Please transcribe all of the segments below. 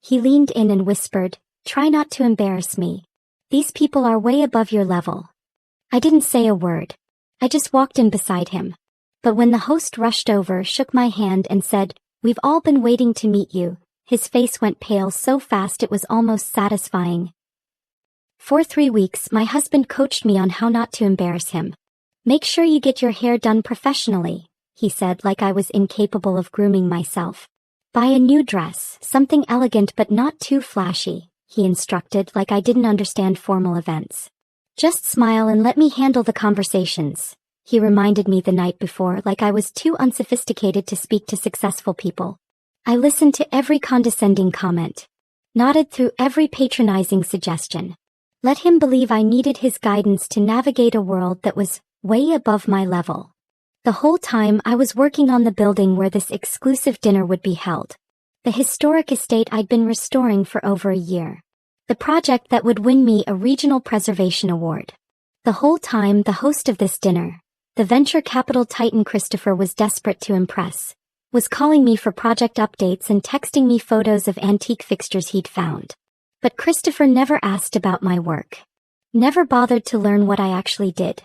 He leaned in and whispered, "Try not to embarrass me. These people are way above your level." I didn't say a word. I just walked in beside him. But when the host rushed over, shook my hand and said, "We've all been waiting to meet you," his face went pale so fast it was almost satisfying. For 3 weeks, my husband coached me on how not to embarrass him. "Make sure you get your hair done professionally," he said, like I was incapable of grooming myself. "Buy a new dress, something elegant but not too flashy," he instructed, like I didn't understand formal events. "Just smile and let me handle the conversations," he reminded me the night before, like I was too unsophisticated to speak to successful people. I listened to every condescending comment, nodded through every patronizing suggestion. Let him believe I needed his guidance to navigate a world that was way above my level. The whole time I was working on the building where this exclusive dinner would be held. The historic estate I'd been restoring for over a year. The project that would win me a regional preservation award. The whole time the host of this dinner, the venture capital titan Christopher, was desperate to impress, was calling me for project updates and texting me photos of antique fixtures he'd found. But Christopher never asked about my work. Never bothered to learn what I actually did.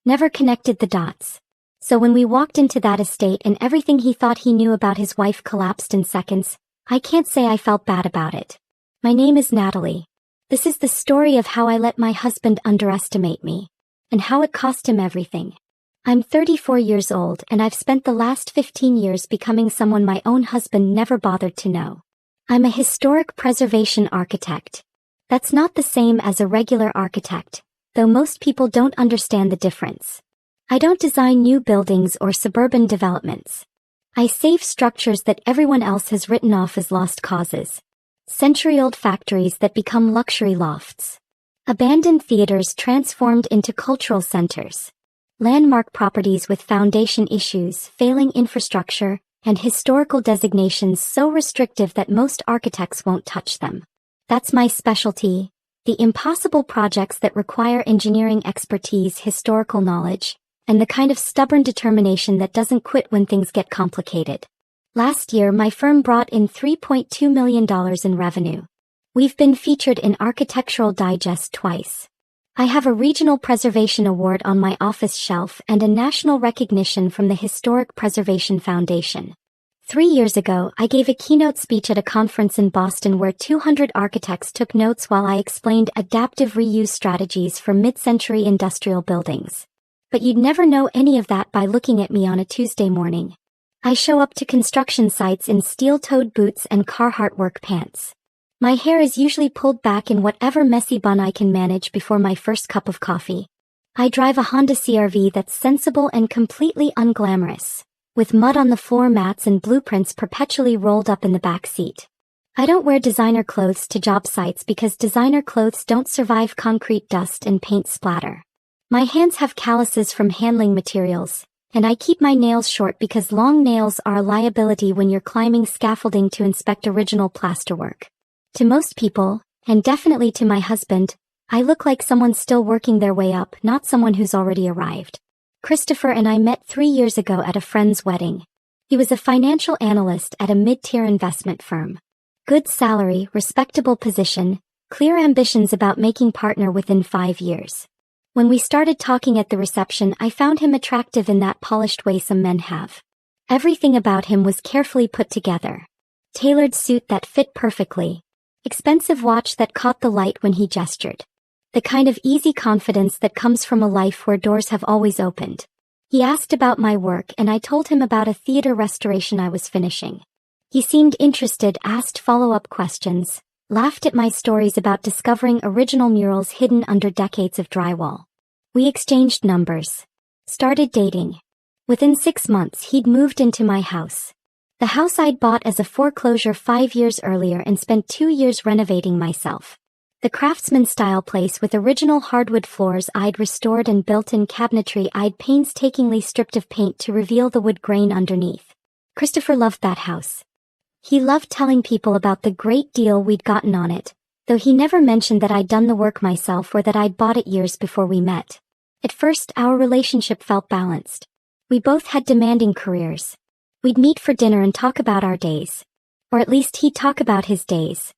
Never connected the dots. So when we walked into that estate and everything he thought he knew about his wife collapsed in seconds, I can't say I felt bad about it. My name is Natalie. This is the story of how I let my husband underestimate me, and how it cost him everything. I'm 34 years old and I've spent the last 15 years becoming someone my own husband never bothered to know. I'm a historic preservation architect. That's not the same as a regular architect, though most people don't understand the difference. I don't design new buildings or suburban developments. I save structures that everyone else has written off as lost causes. Century-old factories that become luxury lofts. Abandoned theaters transformed into cultural centers. Landmark properties with foundation issues, failing infrastructure, and historical designations so restrictive that most architects won't touch them. That's my specialty, the impossible projects that require engineering expertise, historical knowledge, and the kind of stubborn determination that doesn't quit when things get complicated. Last year my firm brought in $3.2 million in revenue. We've been featured in Architectural Digest twice. I have a regional preservation award on my office shelf and a national recognition from the Historic Preservation Foundation. 3 years ago, I gave a keynote speech at a conference in Boston where 200 architects took notes while I explained adaptive reuse strategies for mid-century industrial buildings. But you'd never know any of that by looking at me on a Tuesday morning. I show up to construction sites in steel-toed boots and Carhartt work pants. My hair is usually pulled back in whatever messy bun I can manage before my first cup of coffee. I drive a Honda CR-V that's sensible and completely unglamorous, with mud on the floor mats and blueprints perpetually rolled up in the back seat. I don't wear designer clothes to job sites because designer clothes don't survive concrete dust and paint splatter. My hands have calluses from handling materials, and I keep my nails short because long nails are a liability when you're climbing scaffolding to inspect original plasterwork. To most people, and definitely to my husband, I look like someone still working their way up, not someone who's already arrived. Christopher and I met 3 years ago at a friend's wedding. He was a financial analyst at a mid-tier investment firm. Good salary, respectable position, clear ambitions about making partner within 5 years. When we started talking at the reception, I found him attractive in that polished way some men have. Everything about him was carefully put together. Tailored suit that fit perfectly. Expensive watch that caught the light when he gestured. The kind of easy confidence that comes from a life where doors have always opened. He asked about my work and I told him about a theater restoration I was finishing. He seemed interested, asked follow-up questions, laughed at my stories about discovering original murals hidden under decades of drywall. We exchanged numbers. Started dating. Within 6 months he'd moved into my house. The house I'd bought as a foreclosure 5 years earlier and spent 2 years renovating myself. The craftsman-style place with original hardwood floors I'd restored and built-in cabinetry I'd painstakingly stripped of paint to reveal the wood grain underneath. Christopher loved that house. He loved telling people about the great deal we'd gotten on it, though he never mentioned that I'd done the work myself or that I'd bought it years before we met. At first, our relationship felt balanced. We both had demanding careers. We'd meet for dinner and talk about our days. Or at least he'd talk about his days.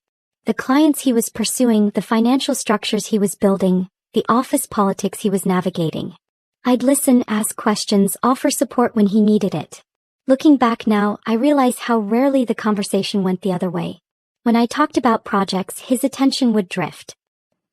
The clients he was pursuing, the financial structures he was building, the office politics he was navigating. I'd listen, ask questions, offer support when he needed it. Looking back now, I realize how rarely the conversation went the other way. When I talked about projects, his attention would drift.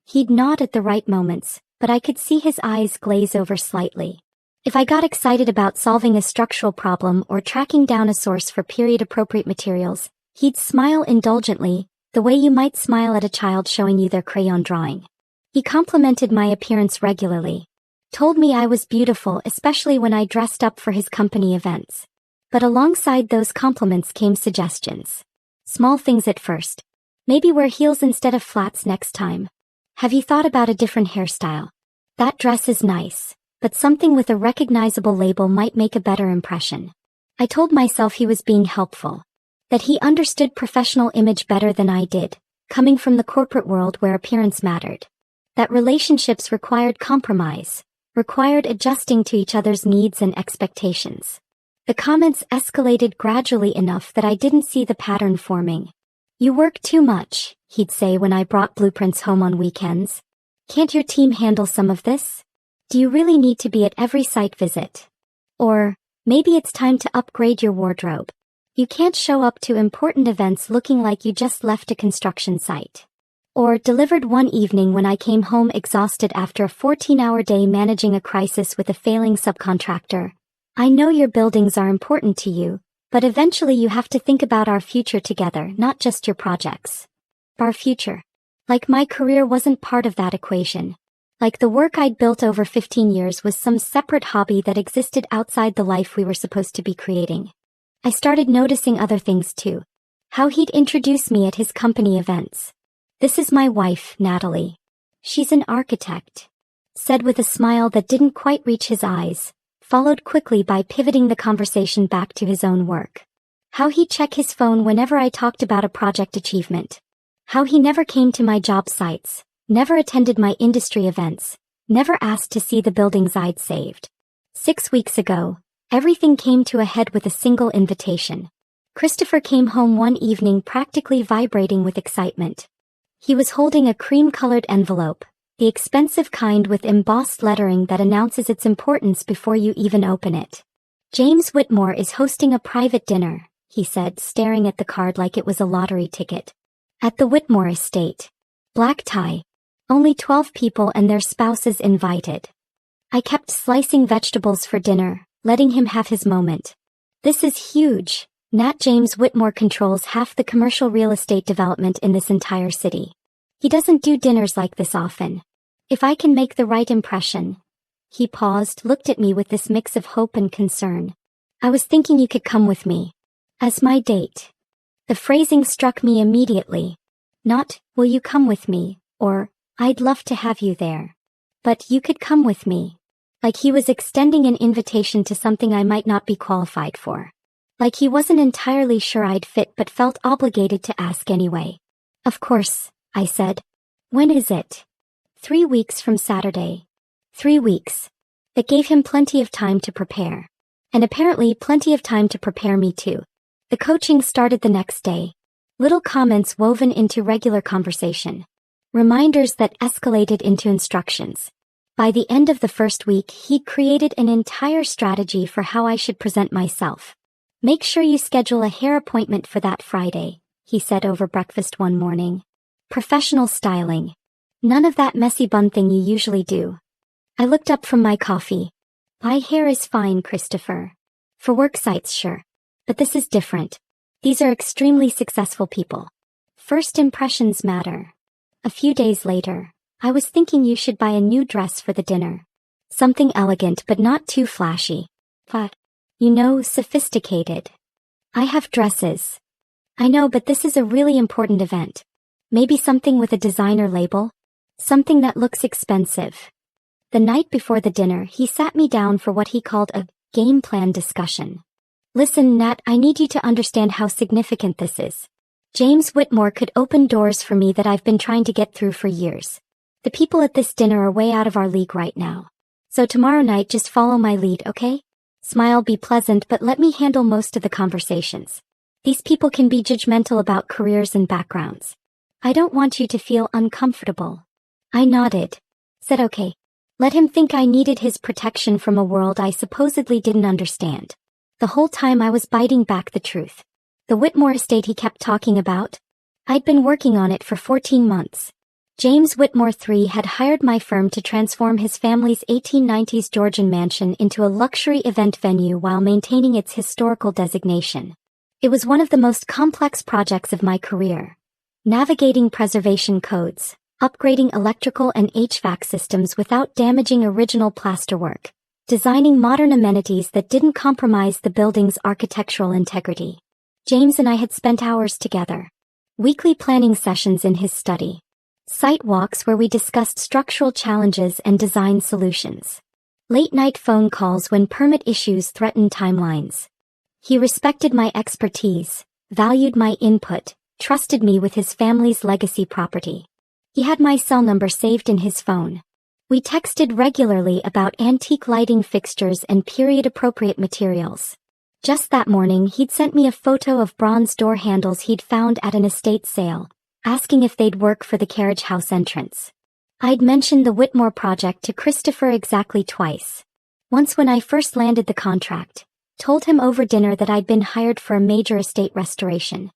He'd nod at the right moments, but I could see his eyes glaze over slightly. If I got excited about solving a structural problem or tracking down a source for period-appropriate materials, he'd smile indulgently, the way you might smile at a child showing you their crayon drawing. He complimented my appearance regularly. Told me I was beautiful, especially when I dressed up for his company events. But alongside those compliments came suggestions. Small things at first. Maybe wear heels instead of flats next time. Have you thought about a different hairstyle? That dress is nice, but something with a recognizable label might make a better impression. I told myself he was being helpful. That he understood professional image better than I did, coming from the corporate world where appearance mattered. That relationships required compromise, required adjusting to each other's needs and expectations. The comments escalated gradually enough that I didn't see the pattern forming. You work too much, he'd say when I brought blueprints home on weekends. Can't your team handle some of this? Do you really need to be at every site visit? Or, maybe it's time to upgrade your wardrobe. You can't show up to important events looking like you just left a construction site. Or, delivered one evening when I came home exhausted after a 14-hour day managing a crisis with a failing subcontractor. I know your buildings are important to you, but eventually you have to think about our future together, not just your projects. Our future. Like my career wasn't part of that equation. Like the work I'd built over 15 years was some separate hobby that existed outside the life we were supposed to be creating. I started noticing other things too. How he'd introduce me at his company events. This is my wife, Natalie. She's an architect. Said with a smile that didn't quite reach his eyes, followed quickly by pivoting the conversation back to his own work. How he'd check his phone whenever I talked about a project achievement. How he never came to my job sites, never attended my industry events, never asked to see the buildings I'd saved. 6 weeks ago, everything came to a head with a single invitation. Christopher came home one evening practically vibrating with excitement. He was holding a cream-colored envelope, the expensive kind with embossed lettering that announces its importance before you even open it. James Whitmore is hosting a private dinner, he said, staring at the card like it was a lottery ticket. At the Whitmore estate. Black tie. Only 12 people and their spouses invited. I kept slicing vegetables for dinner, letting him have his moment. This is huge. Nat James Whitmore controls half the commercial real estate development in this entire city. He doesn't do dinners like this often. If I can make the right impression. He paused, looked at me with this mix of hope and concern. I was thinking you could come with me. As my date. The phrasing struck me immediately. Not, will you come with me, or, I'd love to have you there. But you could come with me. Like he was extending an invitation to something I might not be qualified for. Like he wasn't entirely sure I'd fit but felt obligated to ask anyway. Of course, I said. When is it? 3 weeks from Saturday. 3 weeks. That gave him plenty of time to prepare. And apparently plenty of time to prepare me too. The coaching started the next day. Little comments woven into regular conversation. Reminders that escalated into instructions. By the end of the first week, he'd created an entire strategy for how I should present myself. Make sure you schedule a hair appointment for that Friday, he said over breakfast one morning. Professional styling. None of that messy bun thing you usually do. I looked up from my coffee. My hair is fine, Christopher. For work sites, sure. But this is different. These are extremely successful people. First impressions matter. A few days later, I was thinking you should buy a new dress for the dinner. Something elegant but not too flashy. But, sophisticated. I have dresses. I know, but this is a really important event. Maybe something with a designer label? Something that looks expensive. The night before the dinner, he sat me down for what he called a game plan discussion. Listen, Nat, I need you to understand how significant this is. James Whitmore could open doors for me that I've been trying to get through for years. The people at this dinner are way out of our league right now. So tomorrow night just follow my lead, okay? Smile, be pleasant, but let me handle most of the conversations. These people can be judgmental about careers and backgrounds. I don't want you to feel uncomfortable. I nodded. Said okay. Let him think I needed his protection from a world I supposedly didn't understand. The whole time I was biting back the truth. The Whitmore estate he kept talking about? I'd been working on it for 14 months. James Whitmore III had hired my firm to transform his family's 1890s Georgian mansion into a luxury event venue while maintaining its historical designation. It was one of the most complex projects of my career. Navigating preservation codes, upgrading electrical and HVAC systems without damaging original plasterwork, designing modern amenities that didn't compromise the building's architectural integrity. James and I had spent hours together. Weekly planning sessions in his study. Site walks where we discussed structural challenges and design solutions. Late-night phone calls when permit issues threatened timelines. He respected my expertise, valued my input, trusted me with his family's legacy property. He had my cell number saved in his phone. We texted regularly about antique lighting fixtures and period-appropriate materials. Just that morning he'd sent me a photo of bronze door handles he'd found at an estate sale, asking if they'd work for the carriage house entrance. I'd mentioned the Whitmore project to Christopher exactly twice. Once when I first landed the contract, told him over dinner that I'd been hired for a major estate restoration.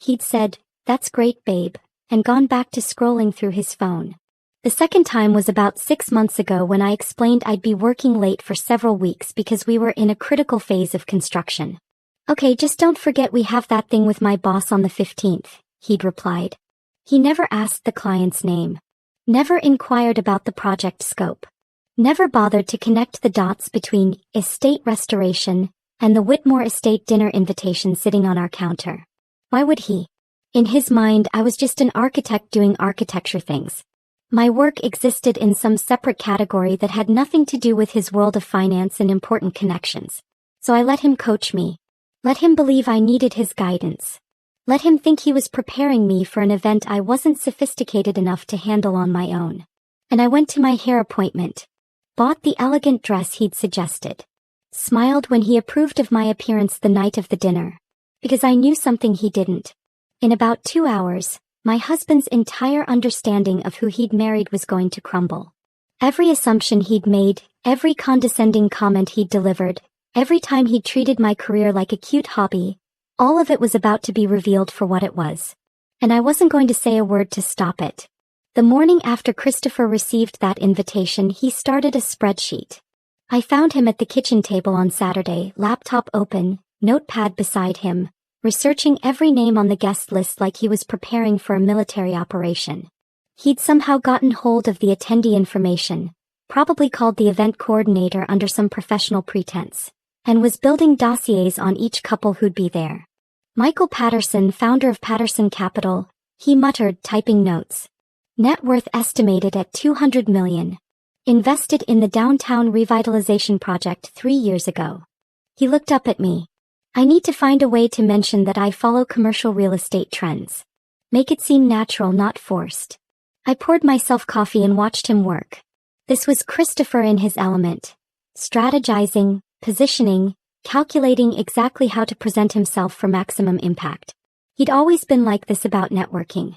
He'd said, "That's great, babe," and gone back to scrolling through his phone. The second time was about 6 months ago when I explained I'd be working late for several weeks because we were in a critical phase of construction. "Okay, just don't forget we have that thing with my boss on the 15th, he'd replied. He never asked the client's name. Never inquired about the project scope. Never bothered to connect the dots between estate restoration and the Whitmore estate dinner invitation sitting on our counter. Why would he? In his mind, I was just an architect doing architecture things. My work existed in some separate category that had nothing to do with his world of finance and important connections. So I let him coach me. Let him believe I needed his guidance. Let him think he was preparing me for an event I wasn't sophisticated enough to handle on my own. And I went to my hair appointment. Bought the elegant dress he'd suggested. Smiled when he approved of my appearance the night of the dinner. Because I knew something he didn't. In about 2 hours, my husband's entire understanding of who he'd married was going to crumble. Every assumption he'd made, every condescending comment he'd delivered, every time he'd treated my career like a cute hobby, all of it was about to be revealed for what it was. And I wasn't going to say a word to stop it. The morning after Christopher received that invitation, he started a spreadsheet. I found him at the kitchen table on Saturday, laptop open, notepad beside him, researching every name on the guest list like he was preparing for a military operation. He'd somehow gotten hold of the attendee information, probably called the event coordinator under some professional pretense, and was building dossiers on each couple who'd be there. Michael Patterson, founder of Patterson Capital, he muttered, typing notes. Net worth estimated at $200 million. Invested in the downtown revitalization project 3 years ago. He looked up at me. I need to find a way to mention that I follow commercial real estate trends. Make it seem natural, not forced. I poured myself coffee and watched him work. This was Christopher in his element. Strategizing, positioning, calculating exactly how to present himself for maximum impact. He'd always been like this about networking.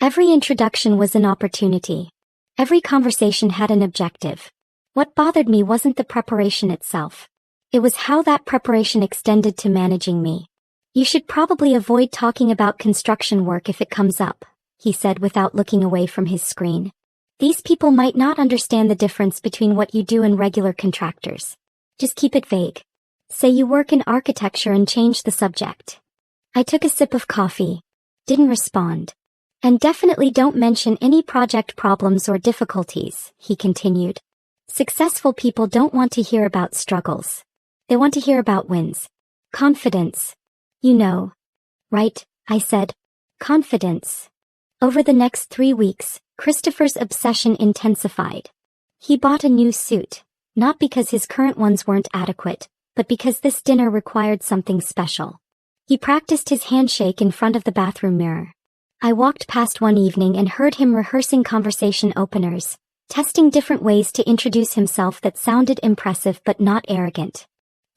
Every introduction was an opportunity. Every conversation had an objective. What bothered me wasn't the preparation itself. It was how that preparation extended to managing me. You should probably avoid talking about construction work if it comes up, he said without looking away from his screen. These people might not understand the difference between what you do and regular contractors. Just keep it vague. Say you work in architecture and change the subject. I took a sip of coffee. Didn't respond. And definitely don't mention any project problems or difficulties, he continued. Successful people don't want to hear about struggles. They want to hear about wins. Confidence. You know. Right, I said. Confidence. Over the next 3 weeks, Christopher's obsession intensified. He bought a new suit, not because his current ones weren't adequate, but because this dinner required something special. He practiced his handshake in front of the bathroom mirror. I walked past one evening and heard him rehearsing conversation openers, testing different ways to introduce himself that sounded impressive but not arrogant.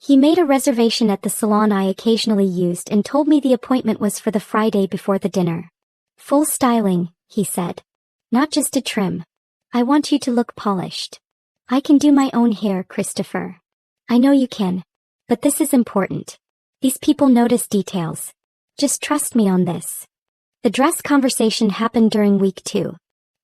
He made a reservation at the salon I occasionally used and told me the appointment was for the Friday before the dinner. Full styling, he said. Not just a trim. I want you to look polished. I can do my own hair, Christopher. I know you can. But this is important. These people notice details. Just trust me on this. The dress conversation happened during week 2.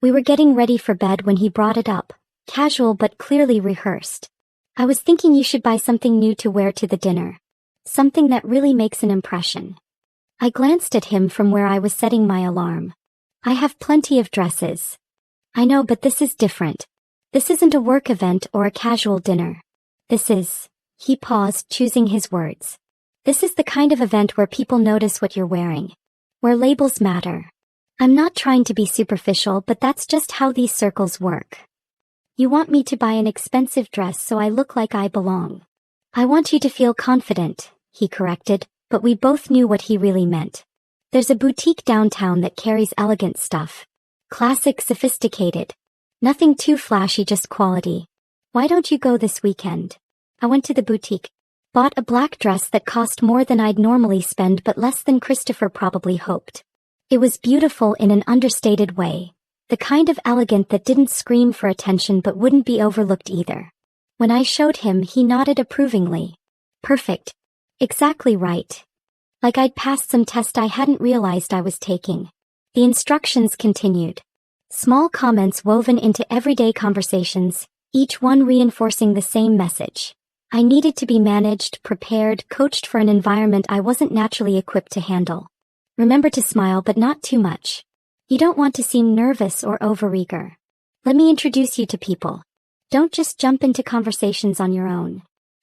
We were getting ready for bed when he brought it up, casual but clearly rehearsed. I was thinking you should buy something new to wear to the dinner. Something that really makes an impression. I glanced at him from where I was setting my alarm. I have plenty of dresses. I know, but this is different. This isn't a work event or a casual dinner. This is... He paused, choosing his words. This is the kind of event where people notice what you're wearing. Where labels matter. I'm not trying to be superficial, but that's just how these circles work. You want me to buy an expensive dress so I look like I belong. I want you to feel confident, he corrected, but we both knew what he really meant. There's a boutique downtown that carries elegant stuff. Classic, sophisticated. Nothing too flashy, just quality. Why don't you go this weekend? I went to the boutique. Bought a black dress that cost more than I'd normally spend but less than Christopher probably hoped. It was beautiful in an understated way. The kind of elegant that didn't scream for attention but wouldn't be overlooked either. When I showed him, he nodded approvingly. Perfect. Exactly right. Like I'd passed some test I hadn't realized I was taking. The instructions continued. Small comments woven into everyday conversations, each one reinforcing the same message. I needed to be managed, prepared, coached for an environment I wasn't naturally equipped to handle. Remember to smile, but not too much. You don't want to seem nervous or overeager. Let me introduce you to people. Don't just jump into conversations on your own.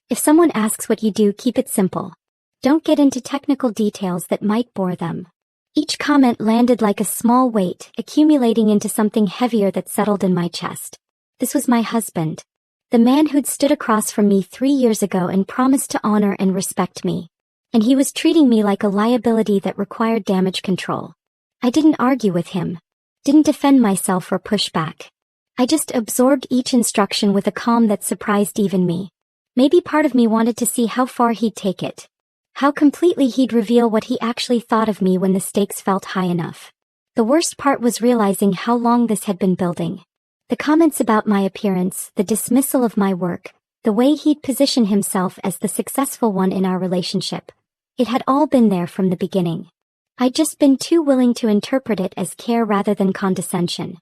If someone asks what you do, keep it simple. Don't get into technical details that might bore them. Each comment landed like a small weight, accumulating into something heavier that settled in my chest. This was my husband. The man who'd stood across from me 3 years ago and promised to honor and respect me. And he was treating me like a liability that required damage control. I didn't argue with him. Didn't defend myself or push back. I just absorbed each instruction with a calm that surprised even me. Maybe part of me wanted to see how far he'd take it. How completely he'd reveal what he actually thought of me when the stakes felt high enough. The worst part was realizing how long this had been building. The comments about my appearance, the dismissal of my work, the way he'd position himself as the successful one in our relationship. It had all been there from the beginning. I'd just been too willing to interpret it as care rather than condescension.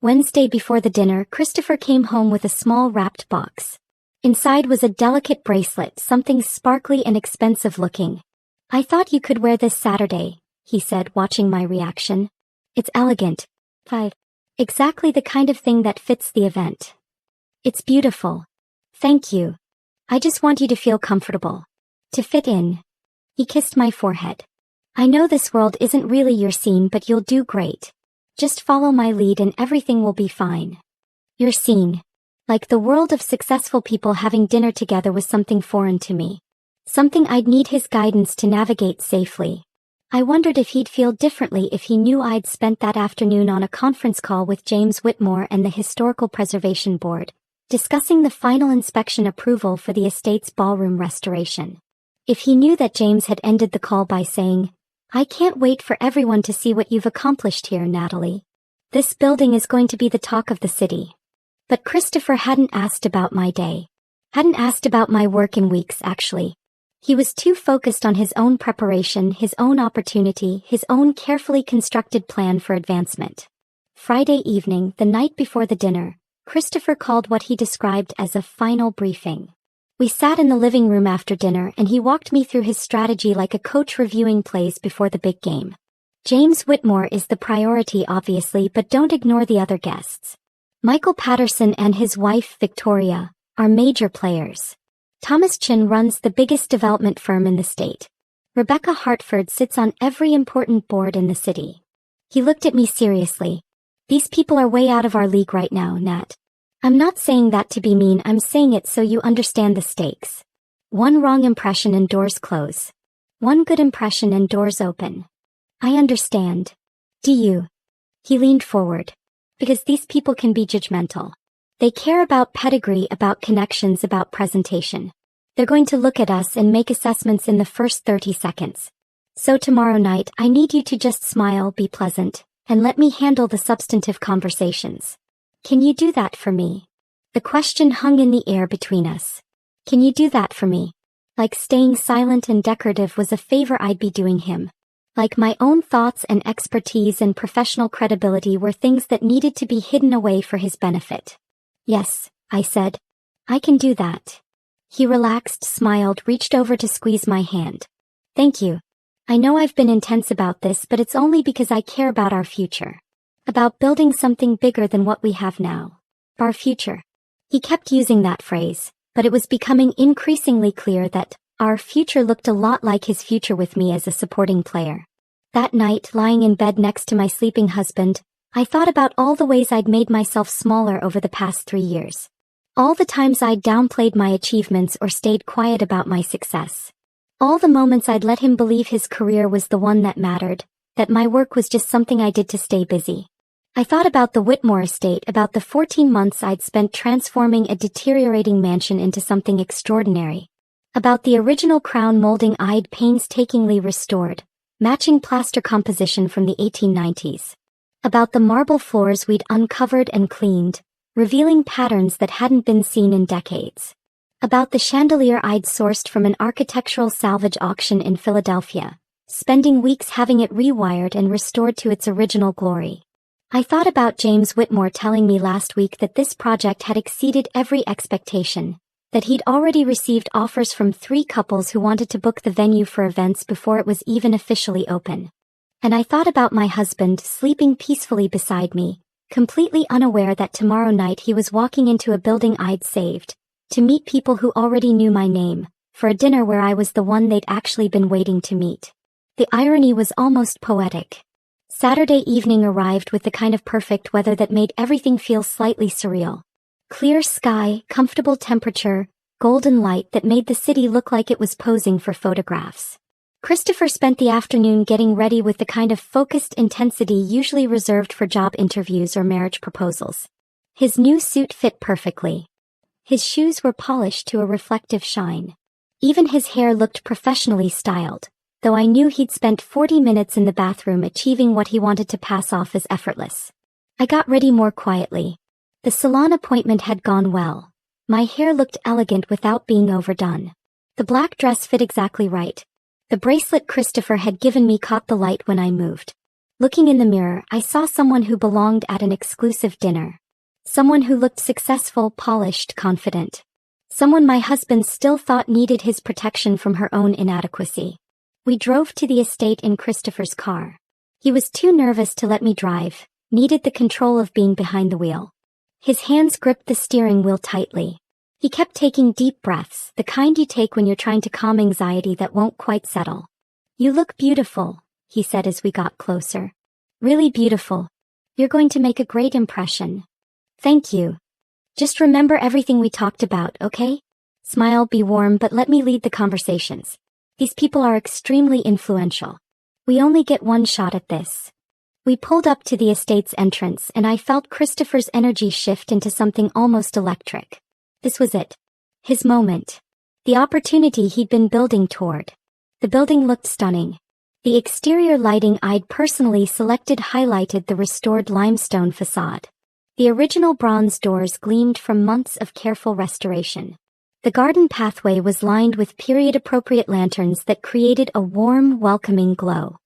Wednesday before the dinner, Christopher came home with a small wrapped box. Inside was a delicate bracelet, something sparkly and expensive looking. I thought you could wear this Saturday, he said, watching my reaction. It's elegant. 5. Exactly the kind of thing that fits the event. It's beautiful. Thank you. I just want you to feel comfortable. To fit in. He kissed my forehead. I know this world isn't really your scene, but you'll do great. Just follow my lead and everything will be fine. Your scene. Like the world of successful people having dinner together was something foreign to me. Something I'd need his guidance to navigate safely. I wondered if he'd feel differently if he knew I'd spent that afternoon on a conference call with James Whitmore and the Historical Preservation Board, discussing the final inspection approval for the estate's ballroom restoration. If he knew that James had ended the call by saying, "I can't wait for everyone to see what you've accomplished here, Natalie. This building is going to be the talk of the city." But Christopher hadn't asked about my day. Hadn't asked about my work in weeks, actually. He was too focused on his own preparation, his own opportunity, his own carefully constructed plan for advancement. Friday evening, the night before the dinner, Christopher called what he described as a final briefing. We sat in the living room after dinner and he walked me through his strategy like a coach reviewing plays before the big game. James Whitmore is the priority, obviously, but don't ignore the other guests. Michael Patterson and his wife, Victoria, are major players. Thomas Chin runs the biggest development firm in the state. Rebecca Hartford sits on every important board in the city. He looked at me seriously. These people are way out of our league right now, Nat. I'm not saying that to be mean, I'm saying it so you understand the stakes. One wrong impression and doors close. One good impression and doors open. I understand. Do you? He leaned forward. Because these people can be judgmental. They care about pedigree, about connections, about presentation. They're going to look at us and make assessments in the first 30 seconds. So tomorrow night, I need you to just smile, be pleasant, and let me handle the substantive conversations. Can you do that for me? The question hung in the air between us. Can you do that for me? Like staying silent and decorative was a favor I'd be doing him. Like my own thoughts and expertise and professional credibility were things that needed to be hidden away for his benefit. Yes, I said. I can do that. He relaxed, smiled, reached over to squeeze my hand. Thank you. I know I've been intense about this, but it's only because I care about our future. About building something bigger than what we have now. Our future. He kept using that phrase, but it was becoming increasingly clear that our future looked a lot like his future with me as a supporting player. That night, lying in bed next to my sleeping husband, I thought about all the ways I'd made myself smaller over the past 3 years. All the times I'd downplayed my achievements or stayed quiet about my success. All the moments I'd let him believe his career was the one that mattered, that my work was just something I did to stay busy. I thought about the Whitmore estate, about the 14 months I'd spent transforming a deteriorating mansion into something extraordinary. About the original crown molding I'd painstakingly restored, matching plaster composition from the 1890s. About the marble floors we'd uncovered and cleaned, revealing patterns that hadn't been seen in decades. About the chandelier I'd sourced from an architectural salvage auction in Philadelphia, spending weeks having it rewired and restored to its original glory. I thought about James Whitmore telling me last week that this project had exceeded every expectation, that he'd already received offers from 3 couples who wanted to book the venue for events before it was even officially open. And I thought about my husband sleeping peacefully beside me, completely unaware that tomorrow night he was walking into a building I'd saved, to meet people who already knew my name, for a dinner where I was the one they'd actually been waiting to meet. The irony was almost poetic. Saturday evening arrived with the kind of perfect weather that made everything feel slightly surreal. Clear sky, comfortable temperature, golden light that made the city look like it was posing for photographs. Christopher spent the afternoon getting ready with the kind of focused intensity usually reserved for job interviews or marriage proposals. His new suit fit perfectly. His shoes were polished to a reflective shine. Even his hair looked professionally styled, though I knew he'd spent 40 minutes in the bathroom achieving what he wanted to pass off as effortless. I got ready more quietly. The salon appointment had gone well. My hair looked elegant without being overdone. The black dress fit exactly right. The bracelet Christopher had given me caught the light when I moved. Looking in the mirror, I saw someone who belonged at an exclusive dinner. Someone who looked successful, polished, confident. Someone my husband still thought needed his protection from her own inadequacy. We drove to the estate in Christopher's car. He was too nervous to let me drive, needed the control of being behind the wheel. His hands gripped the steering wheel tightly. He kept taking deep breaths, the kind you take when you're trying to calm anxiety that won't quite settle. You look beautiful, he said as we got closer. Really beautiful. You're going to make a great impression. Thank you. Just remember everything we talked about, okay? Smile, be warm, but let me lead the conversations. These people are extremely influential. We only get one shot at this. We pulled up to the estate's entrance and I felt Christopher's energy shift into something almost electric. This was it. His moment. The opportunity he'd been building toward. The building looked stunning. The exterior lighting I'd personally selected highlighted the restored limestone facade. The original bronze doors gleamed from months of careful restoration. The garden pathway was lined with period-appropriate lanterns that created a warm, welcoming glow.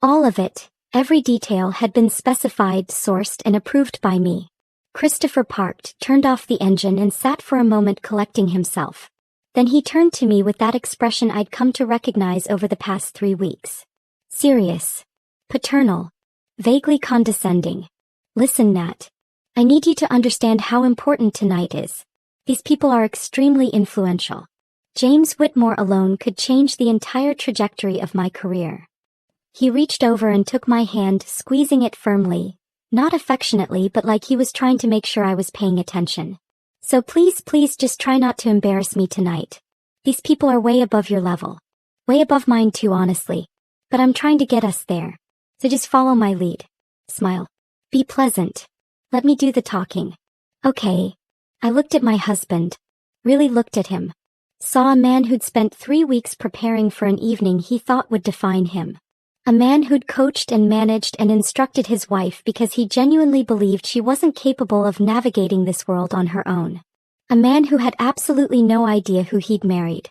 All of it, every detail had been specified, sourced, and approved by me. Christopher parked, turned off the engine and sat for a moment collecting himself. Then he turned to me with that expression I'd come to recognize over the past 3 weeks. Serious. Paternal. Vaguely condescending. Listen, Nat. I need you to understand how important tonight is. These people are extremely influential. James Whitmore alone could change the entire trajectory of my career. He reached over and took my hand, squeezing it firmly, not affectionately but like he was trying to make sure I was paying attention. So please just try not to embarrass me tonight. These people are way above your level. Way above mine too, honestly. But I'm trying to get us there. So just follow my lead. Smile. Be pleasant. Let me do the talking. Okay. I looked at my husband. Really looked at him. Saw a man who'd spent 3 weeks preparing for an evening he thought would define him. A man who'd coached and managed and instructed his wife because he genuinely believed she wasn't capable of navigating this world on her own. A man who had absolutely no idea who he'd married.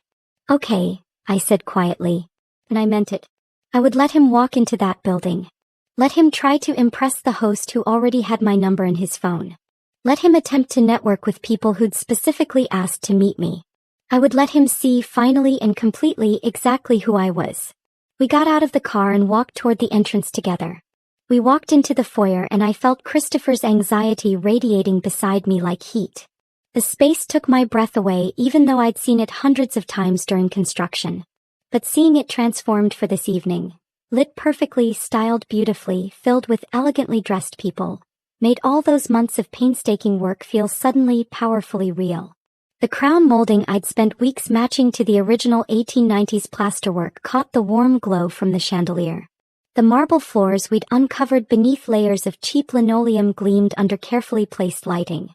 Okay, I said quietly. And I meant it. I would let him walk into that building. Let him try to impress the host who already had my number in his phone. Let him attempt to network with people who'd specifically asked to meet me. I would let him see finally and completely exactly who I was. We got out of the car and walked toward the entrance together. We walked into the foyer and I felt Christopher's anxiety radiating beside me like heat. The space took my breath away even though I'd seen it hundreds of times during construction. But seeing it transformed for this evening, lit perfectly, styled beautifully, filled with elegantly dressed people, made all those months of painstaking work feel suddenly powerfully real. The crown molding I'd spent weeks matching to the original 1890s plasterwork caught the warm glow from the chandelier. The marble floors we'd uncovered beneath layers of cheap linoleum gleamed under carefully placed lighting.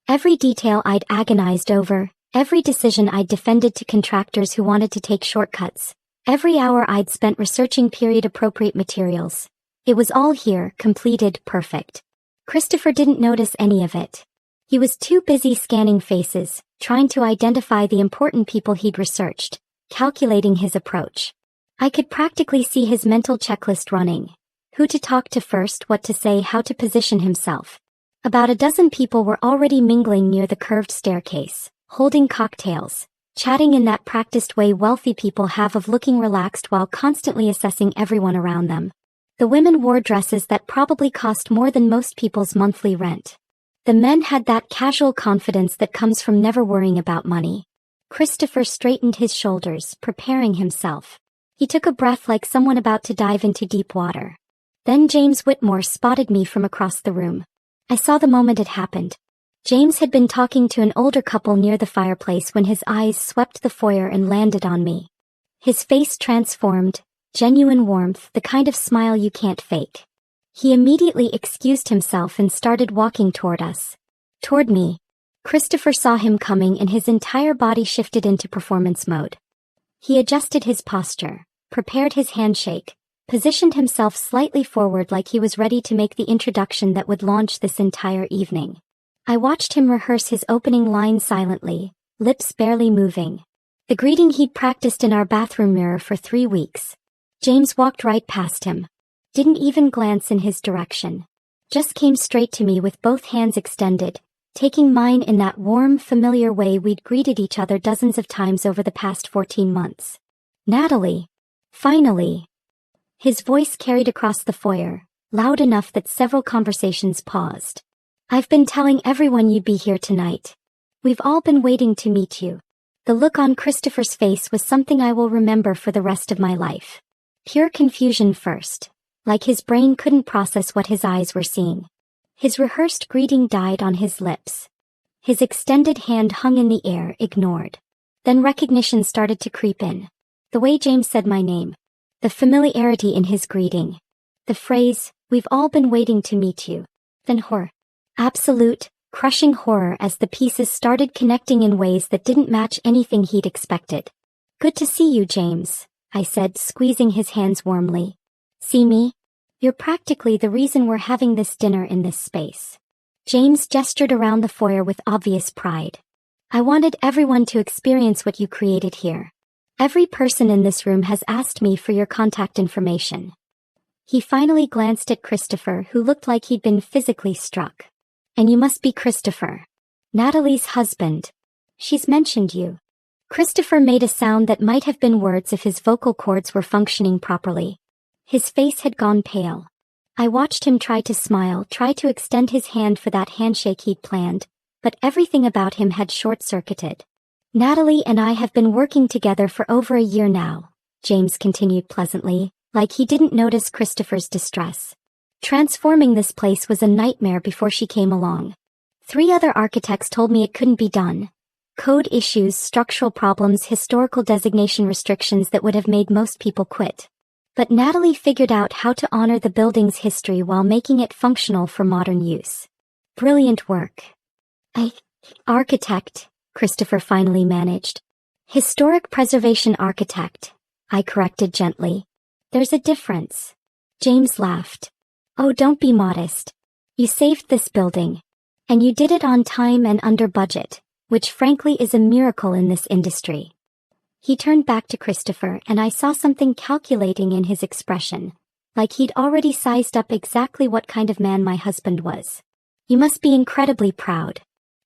Every detail I'd agonized over, every decision I'd defended to contractors who wanted to take shortcuts, every hour I'd spent researching period-appropriate materials. It was all here, completed, perfect. Christopher didn't notice any of it. He was too busy scanning faces, trying to identify the important people he'd researched, calculating his approach. I could practically see his mental checklist running. Who to talk to first, what to say, how to position himself. About a dozen people were already mingling near the curved staircase, holding cocktails, chatting in that practiced way wealthy people have of looking relaxed while constantly assessing everyone around them. The women wore dresses that probably cost more than most people's monthly rent. The men had that casual confidence that comes from never worrying about money. Christopher straightened his shoulders, preparing himself. He took a breath like someone about to dive into deep water. Then James Whitmore spotted me from across the room. I saw the moment it happened. James had been talking to an older couple near the fireplace when his eyes swept the foyer and landed on me. His face transformed, genuine warmth, the kind of smile you can't fake. He immediately excused himself and started walking toward us. Toward me. Christopher saw him coming and his entire body shifted into performance mode. He adjusted his posture, prepared his handshake, positioned himself slightly forward like he was ready to make the introduction that would launch this entire evening. I watched him rehearse his opening line silently, lips barely moving. The greeting he'd practiced in our bathroom mirror for 3 weeks. James walked right past him. Didn't even glance in his direction. Just came straight to me with both hands extended, taking mine in that warm, familiar way we'd greeted each other dozens of times over the past 14 months. Natalie. Finally. His voice carried across the foyer, loud enough that several conversations paused. I've been telling everyone you'd be here tonight. We've all been waiting to meet you. The look on Christopher's face was something I will remember for the rest of my life. Pure confusion first, like his brain couldn't process what his eyes were seeing. His rehearsed greeting died on his lips. His extended hand hung in the air, ignored. Then recognition started to creep in. The way James said my name. The familiarity in his greeting. The phrase, we've all been waiting to meet you. Then horror. Absolute, crushing horror as the pieces started connecting in ways that didn't match anything he'd expected. Good to see you, James, I said, squeezing his hands warmly. See me? You're practically the reason we're having this dinner in this space. James gestured around the foyer with obvious pride. I wanted everyone to experience what you created here. Every person in this room has asked me for your contact information. He finally glanced at Christopher, who looked like he'd been physically struck. And you must be Christopher. Natalie's husband. She's mentioned you. Christopher made a sound that might have been words if his vocal cords were functioning properly. His face had gone pale. I watched him try to smile, try to extend his hand for that handshake he'd planned, but everything about him had short-circuited. Natalie and I have been working together for over a year now, James continued pleasantly, like he didn't notice Christopher's distress. Transforming this place was a nightmare before she came along. 3 other architects told me it couldn't be done. Code issues, structural problems, historical designation restrictions that would have made most people quit. But Natalie figured out how to honor the building's history while making it functional for modern use. Brilliant work. Architect, Christopher finally managed. Historic preservation architect, I corrected gently. There's a difference. James laughed. Oh, don't be modest. You saved this building. And you did it on time and under budget, which frankly is a miracle in this industry. He turned back to Christopher and I saw something calculating in his expression, like he'd already sized up exactly what kind of man my husband was. You must be incredibly proud.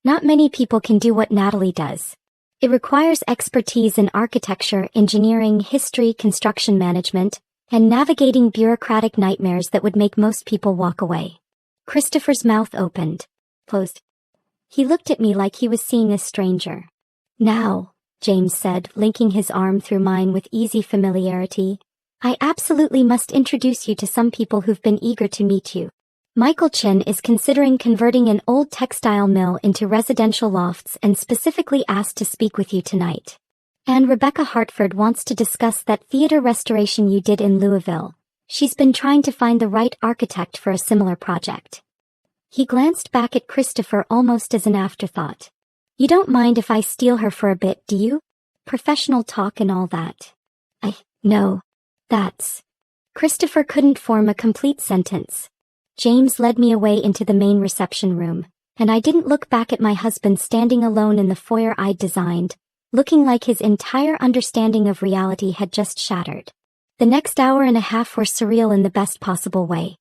Not many people can do what Natalie does. It requires expertise in architecture, engineering, history, construction management, and navigating bureaucratic nightmares that would make most people walk away. Christopher's mouth opened, closed. He looked at me like he was seeing a stranger. Now, James said, linking his arm through mine with easy familiarity, I absolutely must introduce you to some people who've been eager to meet you. Michael Chin is considering converting an old textile mill into residential lofts and specifically asked to speak with you tonight. And Rebecca Hartford wants to discuss that theater restoration you did in Louisville. She's been trying to find the right architect for a similar project. He glanced back at Christopher almost as an afterthought. You don't mind if I steal her for a bit, do you? Professional talk and all that. No. That's... Christopher couldn't form a complete sentence. James led me away into the main reception room, and I didn't look back at my husband standing alone in the foyer I'd designed, looking like his entire understanding of reality had just shattered. The next hour and a half were surreal in the best possible way.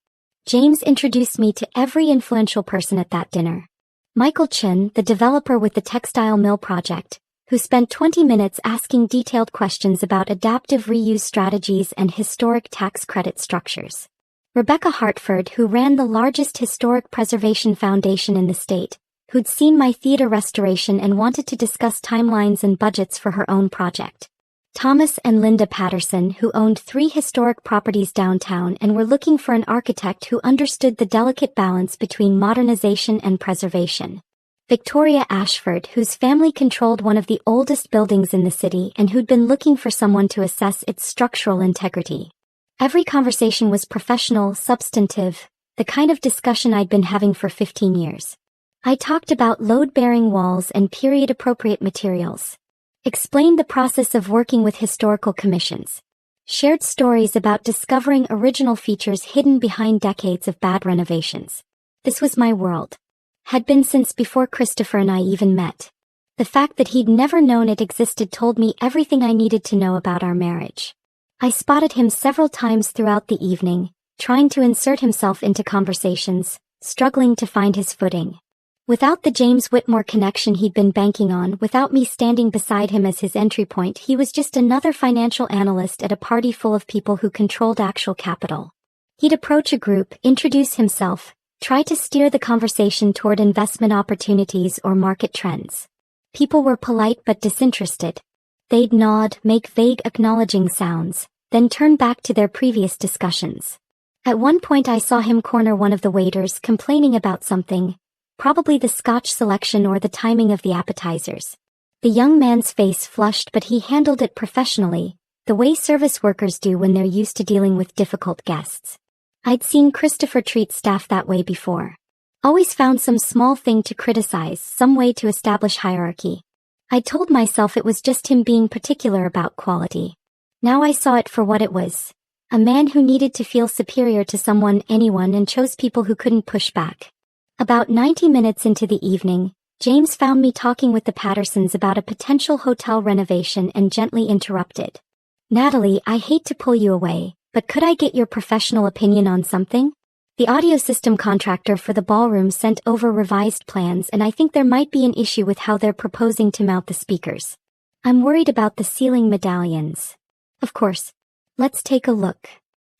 James introduced me to every influential person at that dinner. Michael Chin, the developer with the textile mill project, who spent 20 minutes asking detailed questions about adaptive reuse strategies and historic tax credit structures. Rebecca Hartford, who ran the largest historic preservation foundation in the state, who'd seen my theater restoration and wanted to discuss timelines and budgets for her own project. Thomas and Linda Patterson, who owned 3 historic properties downtown and were looking for an architect who understood the delicate balance between modernization and preservation. Victoria Ashford, whose family controlled one of the oldest buildings in the city and who'd been looking for someone to assess its structural integrity. Every conversation was professional, substantive, the kind of discussion I'd been having for 15 years. I talked about load-bearing walls and period-appropriate materials. Explained the process of working with historical commissions. Shared stories about discovering original features hidden behind decades of bad renovations. This was my world. Had been since before Christopher and I even met. The fact that he'd never known it existed told me everything I needed to know about our marriage. I spotted him several times throughout the evening, trying to insert himself into conversations, struggling to find his footing. Without the James Whitmore connection he'd been banking on, without me standing beside him as his entry point, he was just another financial analyst at a party full of people who controlled actual capital. He'd approach a group, introduce himself, try to steer the conversation toward investment opportunities or market trends. People were polite but disinterested. They'd nod, make vague acknowledging sounds, then turn back to their previous discussions. At one point I saw him corner one of the waiters complaining about something, probably the scotch selection or the timing of the appetizers. The young man's face flushed, but he handled it professionally, the way service workers do when they're used to dealing with difficult guests. I'd seen Christopher treat staff that way before. Always found some small thing to criticize, some way to establish hierarchy. I told myself it was just him being particular about quality. Now I saw it for what it was. A man who needed to feel superior to someone, anyone, and chose people who couldn't push back. About 90 minutes into the evening, James found me talking with the Pattersons about a potential hotel renovation and gently interrupted. Natalie, I hate to pull you away, but could I get your professional opinion on something? The audio system contractor for the ballroom sent over revised plans and I think there might be an issue with how they're proposing to mount the speakers. I'm worried about the ceiling medallions. Of course. Let's take a look.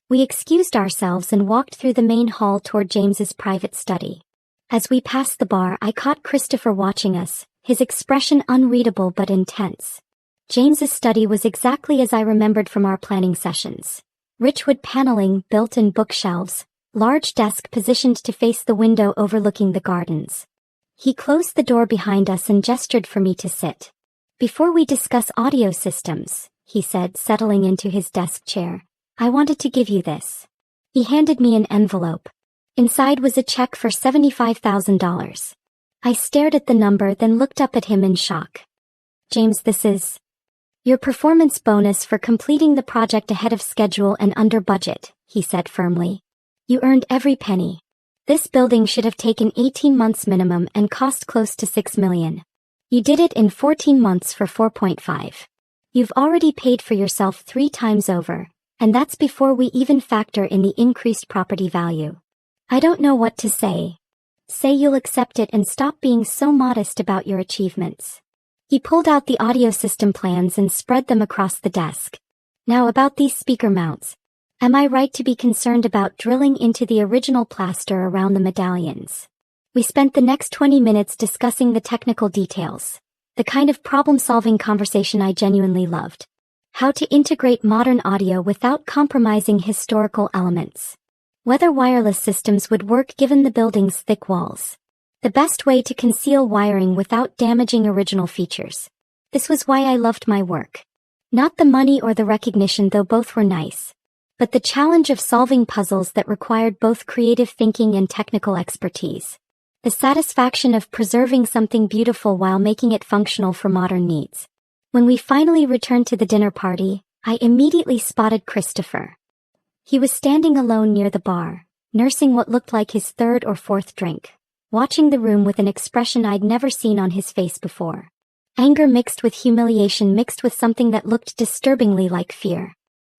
We excused ourselves and walked through the main hall toward James's private study. As we passed the bar, I caught Christopher watching us, his expression unreadable but intense. James's study was exactly as I remembered from our planning sessions. Rich wood paneling, built-in bookshelves, large desk positioned to face the window overlooking the gardens. He closed the door behind us and gestured for me to sit. Before we discuss audio systems, he said, settling into his desk chair, I wanted to give you this. He handed me an envelope. Inside was a check for $75,000. I stared at the number, then looked up at him in shock. James, this is your performance bonus for completing the project ahead of schedule and under budget, he said firmly. You earned every penny. This building should have taken 18 months minimum and cost close to $6 million. You did it in 14 months for 4.5. You've already paid for yourself 3 times over, and that's before we even factor in the increased property value. I don't know what to say. Say you'll accept it and stop being so modest about your achievements. He pulled out the audio system plans and spread them across the desk. Now about these speaker mounts. Am I right to be concerned about drilling into the original plaster around the medallions? We spent the next 20 minutes discussing the technical details, the kind of problem-solving conversation I genuinely loved. How to integrate modern audio without compromising historical elements. Whether wireless systems would work given the building's thick walls. The best way to conceal wiring without damaging original features. This was why I loved my work. Not the money or the recognition, though both were nice, but the challenge of solving puzzles that required both creative thinking and technical expertise. The satisfaction of preserving something beautiful while making it functional for modern needs. When we finally returned to the dinner party, I immediately spotted Christopher. He was standing alone near the bar, nursing what looked like his 3rd or 4th drink, watching the room with an expression I'd never seen on his face before. Anger mixed with humiliation, mixed with something that looked disturbingly like fear.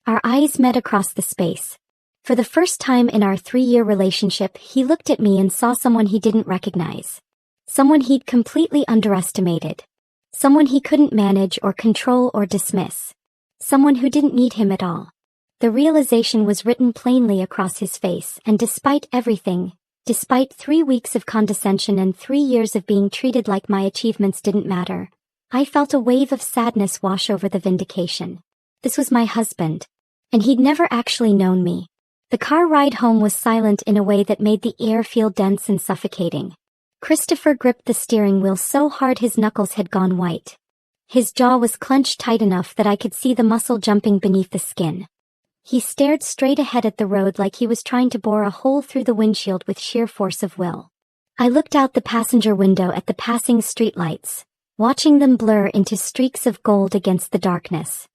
Our eyes met across the space. For the first time in our 3-year relationship, he looked at me and saw someone he didn't recognize. Someone he'd completely underestimated. Someone he couldn't manage or control or dismiss. Someone who didn't need him at all. The realization was written plainly across his face, and despite everything, despite 3 weeks of condescension and 3 years of being treated like my achievements didn't matter, I felt a wave of sadness wash over the vindication. This was my husband. And he'd never actually known me. The car ride home was silent in a way that made the air feel dense and suffocating. Christopher gripped the steering wheel so hard his knuckles had gone white. His jaw was clenched tight enough that I could see the muscle jumping beneath the skin. He stared straight ahead at the road like he was trying to bore a hole through the windshield with sheer force of will. I looked out the passenger window at the passing streetlights, watching them blur into streaks of gold against the darkness.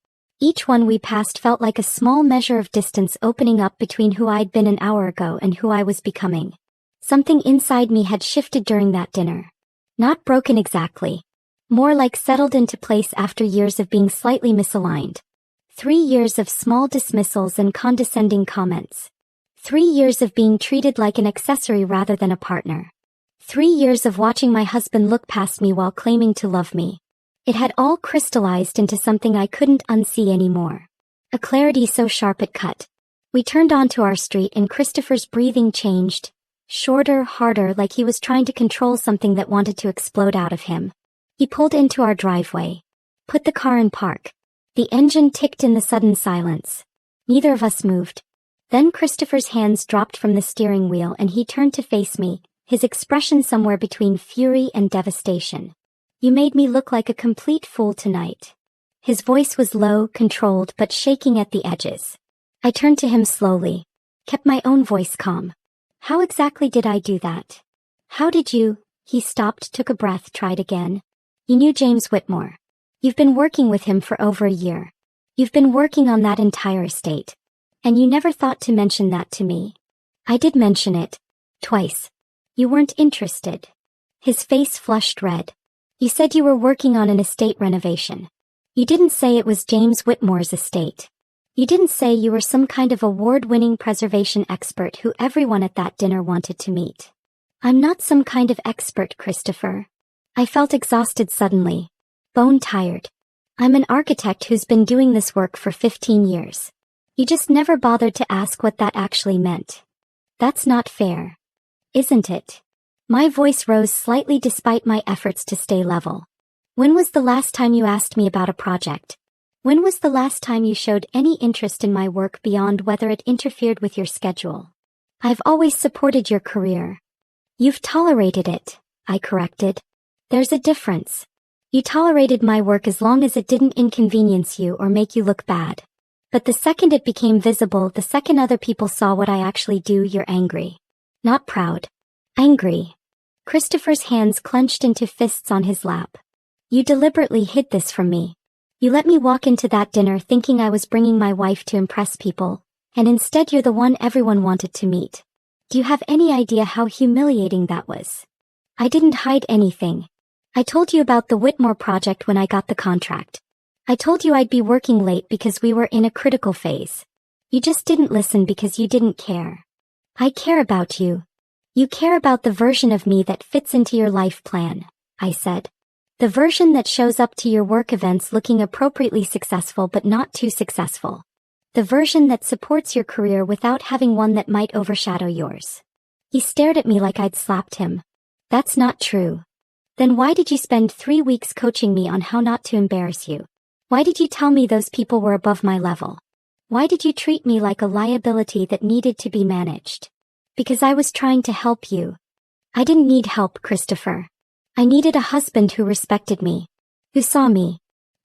Each one we passed felt like a small measure of distance opening up between who I'd been an hour ago and who I was becoming. Something inside me had shifted during that dinner. Not broken exactly. More like settled into place after years of being slightly misaligned. 3 years of small dismissals and condescending comments. 3 years of being treated like an accessory rather than a partner. 3 years of watching my husband look past me while claiming to love me. It had all crystallized into something I couldn't unsee anymore. A clarity so sharp it cut. We turned onto our street and Christopher's breathing changed. Shorter, harder, like he was trying to control something that wanted to explode out of him. He pulled into our driveway. Put the car in park. The engine ticked in the sudden silence. Neither of us moved. Then Christopher's hands dropped from the steering wheel and he turned to face me, his expression somewhere between fury and devastation. You made me look like a complete fool tonight. His voice was low, controlled, but shaking at the edges. I turned to him slowly. Kept my own voice calm. How exactly did I do that? How did you? He stopped, took a breath, tried again. You knew James Whitmore. You've been working with him for over a year. You've been working on that entire estate. And you never thought to mention that to me. I did mention it. Twice. You weren't interested. His face flushed red. You said you were working on an estate renovation. You didn't say it was James Whitmore's estate. You didn't say you were some kind of award-winning preservation expert who everyone at that dinner wanted to meet. I'm not some kind of expert, Christopher. I felt exhausted suddenly. Bone-tired. I'm an architect who's been doing this work for 15 years. You just never bothered to ask what that actually meant. That's not fair. Isn't it? My voice rose slightly despite my efforts to stay level. When was the last time you asked me about a project? When was the last time you showed any interest in my work beyond whether it interfered with your schedule? I've always supported your career. You've tolerated it, I corrected. There's a difference. You tolerated my work as long as it didn't inconvenience you or make you look bad. But the second it became visible, the second other people saw what I actually do, you're angry. Not proud. Angry. Christopher's hands clenched into fists on his lap. You deliberately hid this from me. You let me walk into that dinner thinking I was bringing my wife to impress people, And instead you're the one everyone wanted to meet. Do you have any idea how humiliating that was? I didn't hide anything. I told you about the Whitmore project when I got the contract. I told you I'd be working late because we were in a critical phase. You just didn't listen because you didn't care. I care about you. You care about the version of me that fits into your life plan, I said. The version that shows up to your work events looking appropriately successful but not too successful. The version that supports your career without having one that might overshadow yours. He stared at me like I'd slapped him. That's not true. Then why did you spend 3 weeks coaching me on how not to embarrass you? Why did you tell me those people were above my level? Why did you treat me like a liability that needed to be managed? Because I was trying to help you. I didn't need help, Christopher. I needed a husband who respected me, who saw me,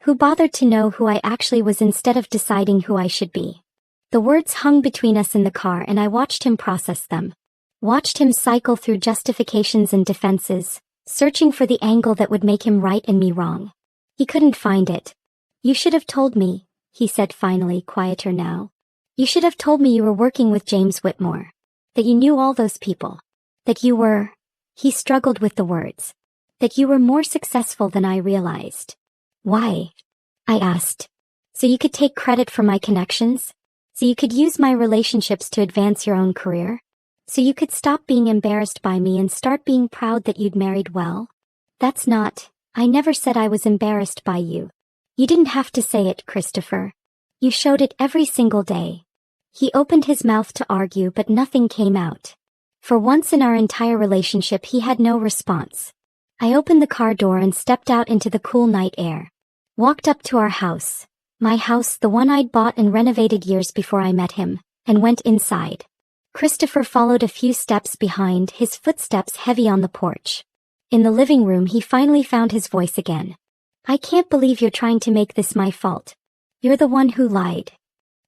who bothered to know who I actually was instead of deciding who I should be. The words hung between us in the car and I watched him process them. Watched him cycle through justifications and defenses, searching for the angle that would make him right and me wrong. He couldn't find it. You should have told me, he said finally, quieter now. You should have told me you were working with James Whitmore. That you knew all those people. That you were, he struggled with the words. That you were more successful than I realized. Why? I asked. So you could take credit for my connections? So you could use my relationships to advance your own career? So you could stop being embarrassed by me and start being proud that you'd married well? That's not, I never said I was embarrassed by you. You didn't have to say it, Christopher. You showed it every single day. He opened his mouth to argue but nothing came out. For once in our entire relationship he had no response. I opened the car door and stepped out into the cool night air. Walked up to our house. My house, the one I'd bought and renovated years before I met him, and went inside. Christopher followed a few steps behind, his footsteps heavy on the porch. In the living room he finally found his voice again. I can't believe you're trying to make this my fault. You're the one who lied.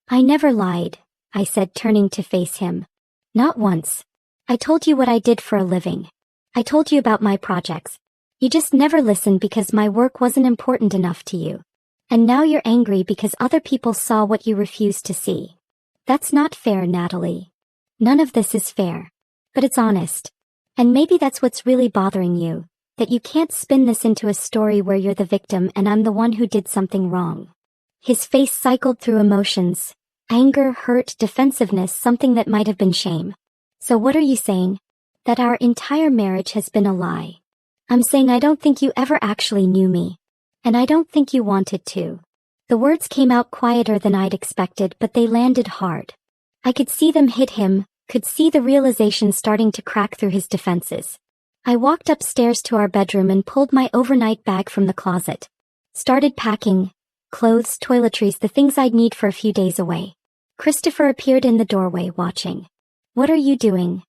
I never lied, I said, turning to face him. Not once. I told you what I did for a living. I told you about my projects. You just never listened because my work wasn't important enough to you. And now you're angry because other people saw what you refused to see. That's not fair, Natalie. None of this is fair. But it's honest. And maybe that's what's really bothering you, that you can't spin this into a story where you're the victim and I'm the one who did something wrong. His face cycled through emotions. Anger, hurt, defensiveness, something that might have been shame. So what are you saying? That our entire marriage has been a lie. I'm saying I don't think you ever actually knew me. And I don't think you wanted to. The words came out quieter than I'd expected, but they landed hard. I could see them hit him, could see the realization starting to crack through his defenses. I walked upstairs to our bedroom and pulled my overnight bag from the closet. Started packing. Clothes, toiletries, the things I'd need for a few days away. Christopher appeared in the doorway, watching. What are you doing?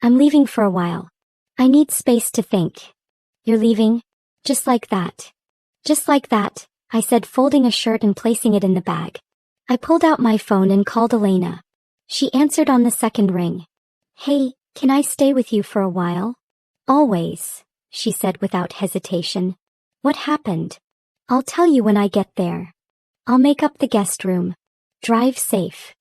I'm leaving for a while. I need space to think. You're leaving? Just like that. Just like that, I said, folding a shirt and placing it in the bag. I pulled out my phone and called Elena. She answered on the second ring. Hey, can I stay with you for a while? Always, she said without hesitation. What happened? I'll tell you when I get there. I'll make up the guest room. Drive safe.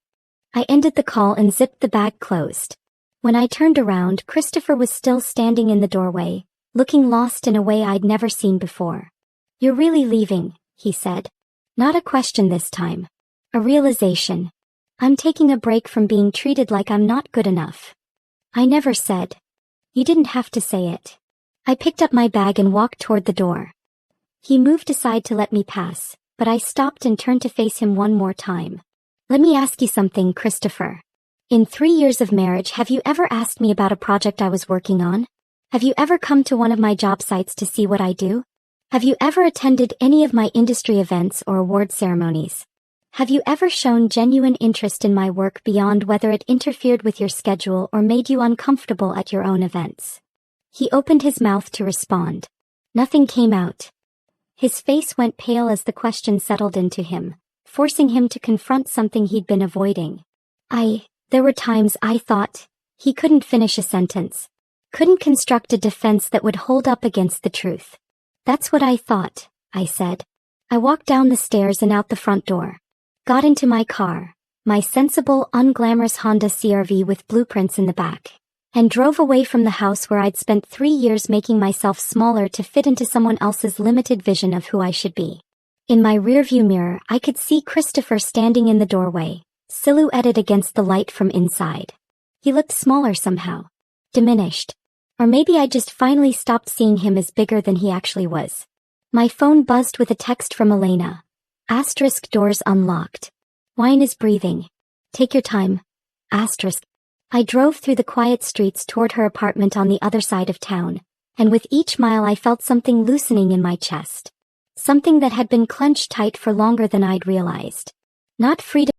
I ended the call and zipped the bag closed. When I turned around, Christopher was still standing in the doorway, looking lost in a way I'd never seen before. You're really leaving, he said. Not a question this time. A realization. I'm taking a break from being treated like I'm not good enough. I never said. You didn't have to say it. I picked up my bag and walked toward the door. He moved aside to let me pass, but I stopped and turned to face him one more time. Let me ask you something, Christopher. In 3 years of marriage, have you ever asked me about a project I was working on? Have you ever come to one of my job sites to see what I do? Have you ever attended any of my industry events or award ceremonies? Have you ever shown genuine interest in my work beyond whether it interfered with your schedule or made you uncomfortable at your own events? He opened his mouth to respond. Nothing came out. His face went pale as the question settled into him, forcing him to confront something he'd been avoiding. There were times I thought, he couldn't finish a sentence. Couldn't construct a defense that would hold up against the truth. That's what I thought, I said. I walked down the stairs and out the front door. Got into my car, my sensible, unglamorous Honda CR-V with blueprints in the back, and drove away from the house where I'd spent 3 years making myself smaller to fit into someone else's limited vision of who I should be. In my rearview mirror, I could see Christopher standing in the doorway, silhouetted against the light from inside. He looked smaller somehow. Diminished. Or maybe I just finally stopped seeing him as bigger than he actually was. My phone buzzed with a text from Elena. Asterisk doors unlocked. Wine is breathing. Take your time. Asterisk. I drove through the quiet streets toward her apartment on the other side of town, and with each mile I felt something loosening in my chest. Something that had been clenched tight for longer than I'd realized. Not freedom.